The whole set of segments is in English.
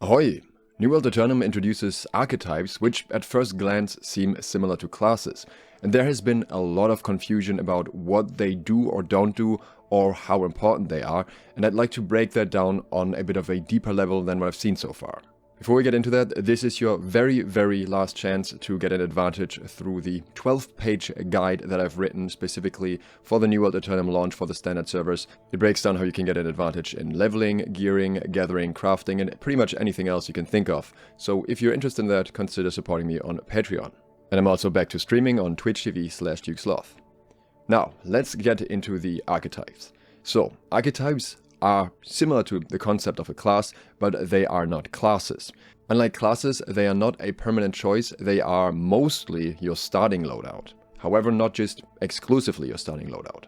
Ahoy! New World Aeternum introduces archetypes, which at first glance seem similar to classes, and there has been a lot of confusion about what they do or don't do, or how important they are, and I'd like to break that down on a bit of a deeper level than what I've seen so far. Before we get into that, this is your very last chance to get an advantage through the 12-page guide that I've written specifically for the New World Aeternum launch for the standard servers. It breaks down how you can get an advantage in leveling, gearing, gathering, crafting, and pretty much anything else you can think of. So if you're interested in that, consider supporting me on Patreon. And I'm also back to streaming on Twitch TV/SLOTH. Now, let's get into the archetypes. So, archetypes are similar to the concept of a class, but they are not classes. Unlike classes, they are not a permanent choice, they are mostly your starting loadout. However, not just exclusively your starting loadout.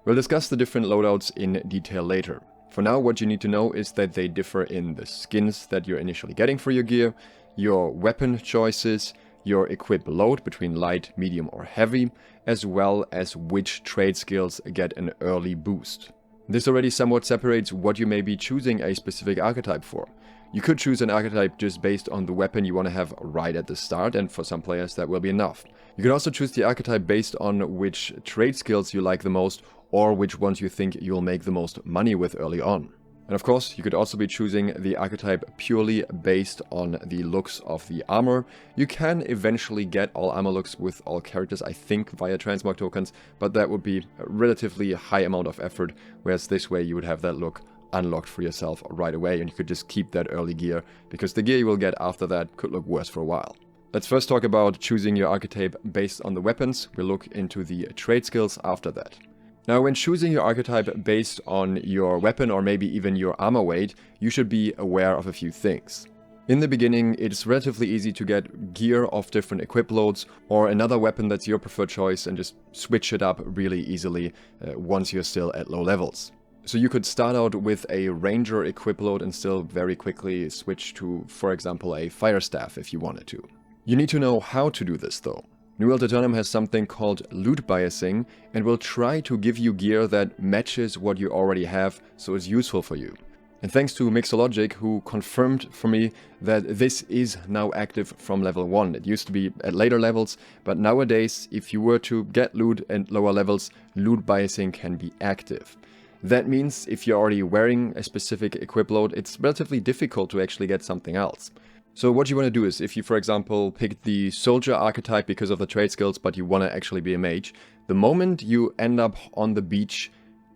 We'll discuss the different loadouts in detail later. For now, what you need to know is that they differ in the skins that you're initially getting for your gear, your weapon choices, your equip load between light, medium or heavy, as well as which trade skills get an early boost. This already somewhat separates what you may be choosing a specific archetype for. You could choose an archetype just based on the weapon you want to have right at the start, and for some players that will be enough. You could also choose the archetype based on which trade skills you like the most, or which ones you think you'll make the most money with early on. And of course, you could also be choosing the archetype purely based on the looks of the armor. You can eventually get all armor looks with all characters, I think, via transmog tokens, but that would be a relatively high amount of effort, whereas this way you would have that look unlocked for yourself right away, and you could just keep that early gear, because the gear you will get after that could look worse for a while. Let's first talk about choosing your archetype based on the weapons. We'll look into the trade skills after that. Now, when choosing your archetype based on your weapon or maybe even your armor weight, you should be aware of a few things. In the beginning, it's relatively easy to get gear of different equip loads or another weapon that's your preferred choice and just switch it up really easily once you're still at low levels. So you could start out with a ranger equip load and still very quickly switch to, for example, a fire staff if you wanted to. You need to know how to do this though. New World Aeternum has something called loot biasing and will try to give you gear that matches what you already have, so it's useful for you. And thanks to Mixologic, who confirmed for me that this is now active from level 1. It used to be at later levels, but nowadays, if you were to get loot at lower levels, loot biasing can be active. That means if you're already wearing a specific equip load, it's relatively difficult to actually get something else. So what you want to do is, if you for example picked the soldier archetype because of the trade skills, but you want to actually be a mage, the moment you end up on the beach,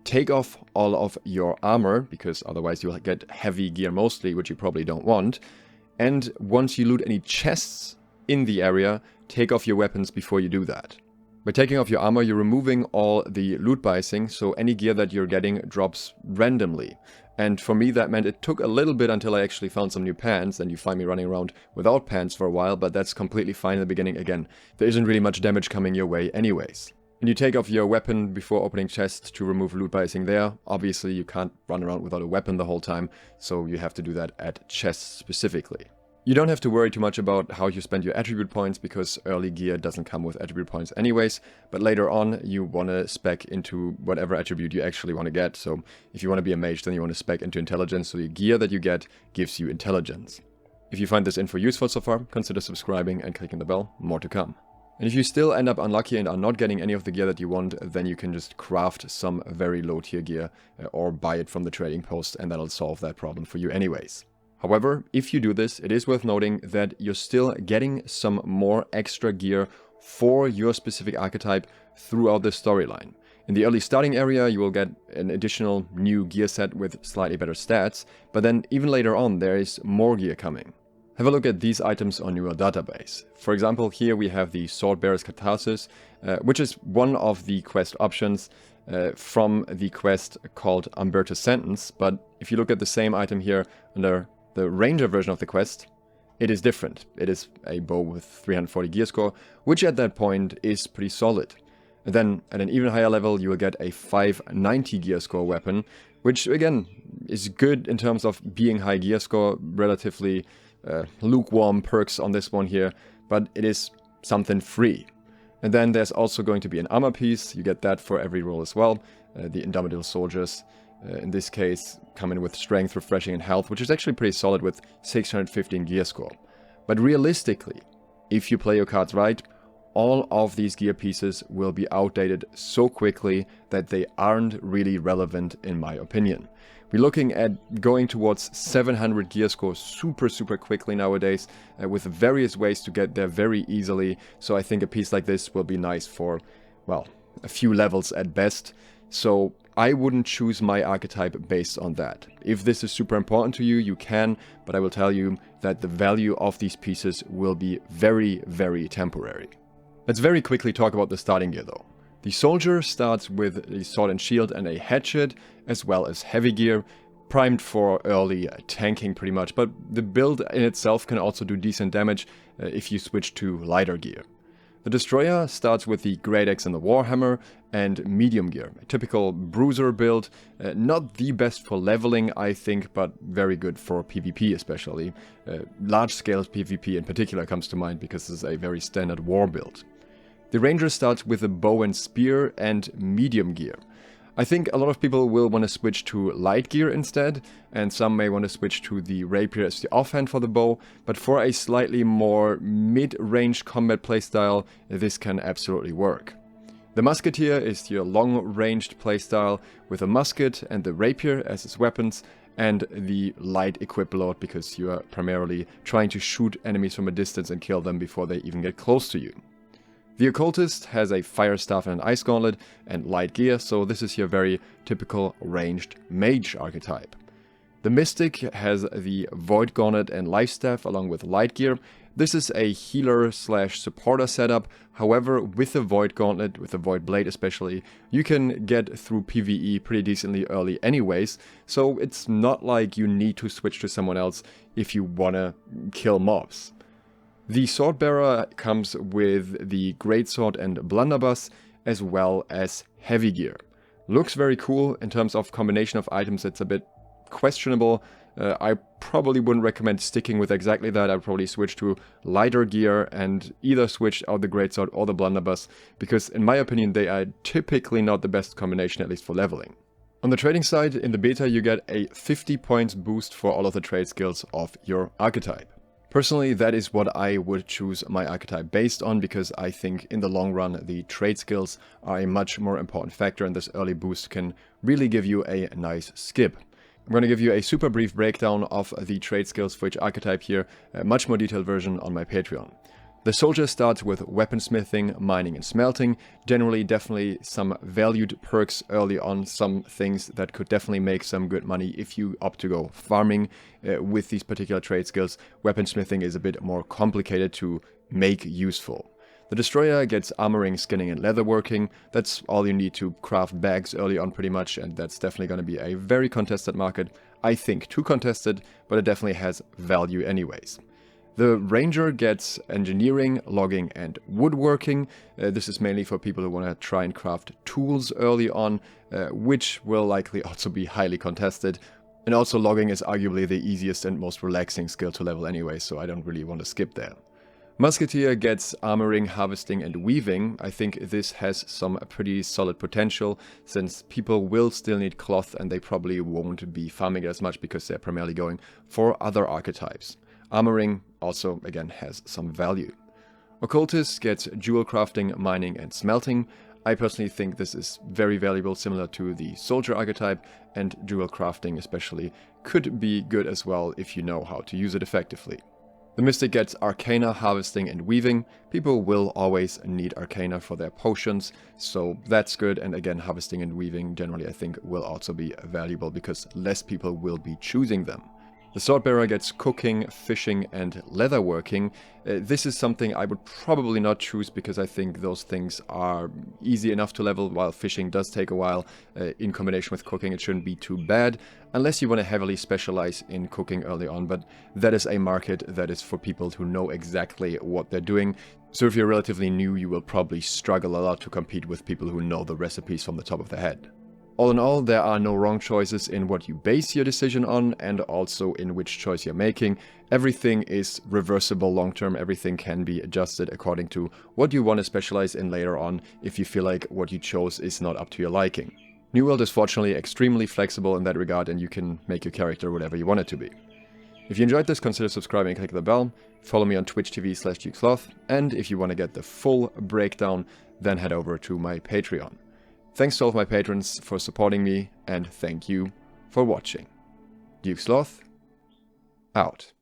take off all of your armor, because otherwise you'll get heavy gear mostly, which you probably don't want. And once you loot any chests in the area, take off your weapons before you do that. By taking off your armor, you're removing all the loot biasing, so any gear that you're getting drops randomly. And for me that meant it took a little bit until I actually found some new pants, and you find me running around without pants for a while, but that's completely fine in the beginning. Again, there isn't really much damage coming your way anyways. When you take off your weapon before opening chests to remove loot biasing there, obviously you can't run around without a weapon the whole time, so you have to do that at chests specifically. You don't have to worry too much about how you spend your attribute points, because early gear doesn't come with attribute points anyways, but later on you want to spec into whatever attribute you actually want to get. So if you want to be a mage, then you want to spec into intelligence, so the gear that you get gives you intelligence. If you find this info useful so far, consider subscribing and clicking the bell, more to come. And if you still end up unlucky and are not getting any of the gear that you want, then you can just craft some very low tier gear or buy it from the trading post, and that'll solve that problem for you anyways. However, if you do this, it is worth noting that you're still getting some more extra gear for your specific archetype throughout the storyline. In the early starting area, you will get an additional new gear set with slightly better stats, but then even later on there is more gear coming. Have a look at these items on your database. For example, here we have the Swordbearer's Catharsis, which is one of the quest options from the quest called Umberto's Sentence, but if you look at the same item here under the Ranger version of the quest, it is different. It is a bow with 340 gear score, which at that point is pretty solid. And then at an even higher level you will get a 590 gear score weapon, which again is good in terms of being high gear score, relatively lukewarm perks on this one here, but it is something free. And then there's also going to be an armor piece, you get that for every roll as well, the Indomitable Soldiers. In this case, come in with strength, refreshing, and health, which is actually pretty solid with 615 gear score. But realistically, if you play your cards right, all of these gear pieces will be outdated so quickly that they aren't really relevant in my opinion. We're looking at going towards 700 gear score super quickly nowadays, with various ways to get there very easily, so I think a piece like this will be nice for, well, a few levels at best. So I wouldn't choose my archetype based on that. If this is super important to you, you can, but I will tell you that the value of these pieces will be very temporary. Let's very quickly talk about the starting gear though. The soldier starts with a sword and shield and a hatchet, as well as heavy gear, primed for early tanking pretty much, but the build in itself can also do decent damage if you switch to lighter gear. The destroyer starts with the great axe and the warhammer and medium gear, a typical bruiser build, not the best for leveling I think, but very good for PvP especially. Large scale PvP in particular comes to mind because this is a very standard war build. The ranger starts with a bow and spear and medium gear. I think a lot of people will want to switch to light gear instead, and some may want to switch to the rapier as the offhand for the bow, but for a slightly more mid-range combat playstyle, this can absolutely work. The musketeer is your long-ranged playstyle with a musket and the rapier as its weapons, and the light equip load because you are primarily trying to shoot enemies from a distance and kill them before they even get close to you. The occultist has a fire staff and an ice gauntlet and light gear, so this is your very typical ranged mage archetype. The mystic has the void gauntlet and life staff along with light gear. This is a healer slash supporter setup. However, with the void gauntlet, with the void blade especially, you can get through PvE pretty decently early anyways, so it's not like you need to switch to someone else if you wanna kill mobs. The swordbearer comes with the greatsword and blunderbuss, as well as heavy gear. Looks very cool. In terms of combination of items, it's a bit questionable. I probably wouldn't recommend sticking with exactly that. I'd probably switch to lighter gear and either switch out the greatsword or the blunderbuss, because in my opinion they are typically not the best combination, at least for leveling. On the trading side, in the beta you get a 50 points boost for all of the trade skills of your archetype. Personally, that is what I would choose my archetype based on, because I think in the long run the trade skills are a much more important factor, and this early boost can really give you a nice skip. I'm going to give you a super brief breakdown of the trade skills for each archetype here, a much more detailed version on my Patreon. The soldier starts with weaponsmithing, mining and smelting, generally definitely some valued perks early on, some things that could definitely make some good money if you opt to go farming with these particular trade skills. Weaponsmithing is a bit more complicated to make useful. The destroyer gets armoring, skinning and leatherworking. That's all you need to craft bags early on pretty much, and that's definitely going to be a very contested market. I think too contested, but it definitely has value anyways. The ranger gets engineering, logging and woodworking. This is mainly for people who want to try and craft tools early on, which will likely also be highly contested. And also logging is arguably the easiest and most relaxing skill to level anyway, so I don't really want to skip there. Musketeer gets armoring, harvesting and weaving. I think this has some pretty solid potential, since people will still need cloth and they probably won't be farming it as much because they're primarily going for other archetypes. Armoring also, again, has some value. Occultist gets jewel crafting, mining and smelting. I personally think this is very valuable, similar to the soldier archetype, and jewel crafting especially could be good as well if you know how to use it effectively. The mystic gets arcana, harvesting and weaving. People will always need arcana for their potions, so that's good, and again harvesting and weaving generally I think will also be valuable because less people will be choosing them. The swordbearer gets cooking, fishing and leatherworking. This is something I would probably not choose because I think those things are easy enough to level, while fishing does take a while. In combination with cooking it shouldn't be too bad, unless you want to heavily specialize in cooking early on, but that is a market that is for people who know exactly what they're doing. So if you're relatively new, you will probably struggle a lot to compete with people who know the recipes from the top of their head. All in all, there are no wrong choices in what you base your decision on, and also in which choice you're making. Everything is reversible long term, everything can be adjusted according to what you want to specialize in later on if you feel like what you chose is not up to your liking. New World is fortunately extremely flexible in that regard, and you can make your character whatever you want it to be. If you enjoyed this, consider subscribing and click the bell, follow me on Twitch TV/SLOTH, and if you want to get the full breakdown, then head over to my Patreon. Thanks to all of my patrons for supporting me, and thank you for watching. SLOTH, out.